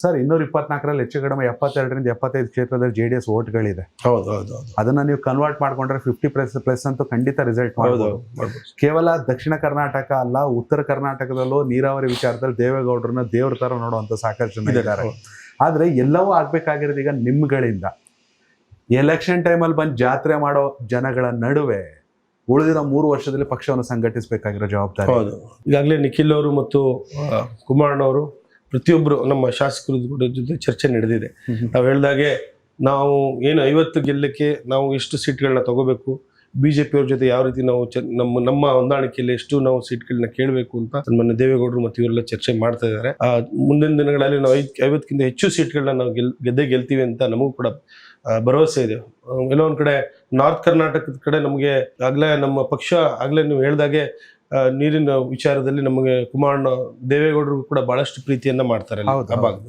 Sir 224ರಲ್ಲಿ ಹೆಚ್ಚು ಕಡಿಮೆ 72ರಿಂದ 75 ಕ್ಷೇತ್ರದಲ್ಲಿ JDS ವೋಟ್ಗಳಿದೆ. ಹೌದು. ಅದನ್ನ ನೀವು ಕನ್ವರ್ಟ್ ಮಾಡ್ಕೊಂಡ್ರೆ 50+ ಅಂತೂ ಖಂಡಿತ ರಿಸಲ್ಟ್ ಮಾಡಬಹುದು. ಕೇವಲ ದಕ್ಷಿಣ ಕರ್ನಾಟಕ ಅಲ್ಲ, ಉತ್ತರ ಕರ್ನಾಟಕದಲ್ಲೂ ನೀರಾವರಿ ವಿಚಾರದಲ್ಲಿ ದೇವೇಗೌಡರನ್ನ ದೇವ್ರ ತರ ನೋಡುವಂತ ಸಾಕಷ್ಟು ಜನ ಇದ್ದಾರೆ. ಆದ್ರೆ ಎಲ್ಲವೂ ಆಗ್ಬೇಕಾಗಿರೋದು ಈಗ ನಿಮ್ಗಳಿಂದ. ಎಲೆಕ್ಷನ್ ಟೈಮಲ್ಲಿ ಬಂದು ಜಾತ್ರೆ ಮಾಡೋ ಜನಗಳ ನಡುವೆ ಉಳಿದಿರೋ 3 ವರ್ಷದಲ್ಲಿ ಪಕ್ಷವನ್ನು ಸಂಘಟಿಸಬೇಕಾಗಿರೋ ಜವಾಬ್ದಾರಿ. ಹೌದು. ಈಗಾಗಲೇ ನಿಖಿಲ್ ಅವರು ಮತ್ತು ಕುಮಾರಣ್ಣವರು ಪ್ರತಿಯೊಬ್ಬರು ನಮ್ಮ ಶಾಸಕರ ಜೊತೆ ಚರ್ಚೆ ನಡೆದಿದೆ. ನಾವು ಹೇಳ್ದಾಗೆ ನಾವು ಏನು 50 ಗೆಲ್ಲಕ್ಕೆ ನಾವು ಎಷ್ಟು ಸೀಟ್ಗಳನ್ನ ತಗೋಬೇಕು, BJP ಅವ್ರ ಜೊತೆ ಯಾವ ರೀತಿ ನಾವು ನಮ್ಮ ಹೊಂದಾಣಿಕೆಯಲ್ಲಿ ಎಷ್ಟು ನಾವು ಸೀಟ್ಗಳನ್ನ ಕೇಳಬೇಕು ಅಂತ ಸನ್ಮಾನ್ಯ ದೇವೇಗೌಡರು ಮತ್ತು ಇವರೆಲ್ಲ ಚರ್ಚೆ ಮಾಡ್ತಾ ಇದ್ದಾರೆ. ಮುಂದಿನ ದಿನಗಳಲ್ಲಿ ನಾವು 50ಕ್ಕಿಂತ ಹೆಚ್ಚು ಸೀಟ್ಗಳನ್ನ ನಾವು ಗೆಲ್ತೀವಿ ಅಂತ ನಮಗೂ ಕೂಡ ಭರವಸೆ ಇದೆ. ಎಲ್ಲೋ ಒಂದ್ ಕಡೆ ನಾರ್ತ್ ಕರ್ನಾಟಕದ ಕಡೆ ನಮಗೆ ಆಗ್ಲೇ ನಮ್ಮ ಪಕ್ಷ ಆಗ್ಲೇ ನೀವು ಹೇಳ್ದಾಗೆ ನೀರಿನ ವಿಚಾರದಲ್ಲಿ ನಮಗೆ ಕುಮಾರಣ್ಣ ದೇವೇಗೌಡರು ಕೂಡ ಬಹಳಷ್ಟು ಪ್ರೀತಿಯನ್ನ ಮಾಡ್ತಾರೆ ಆ ಭಾಗದಲ್ಲಿ.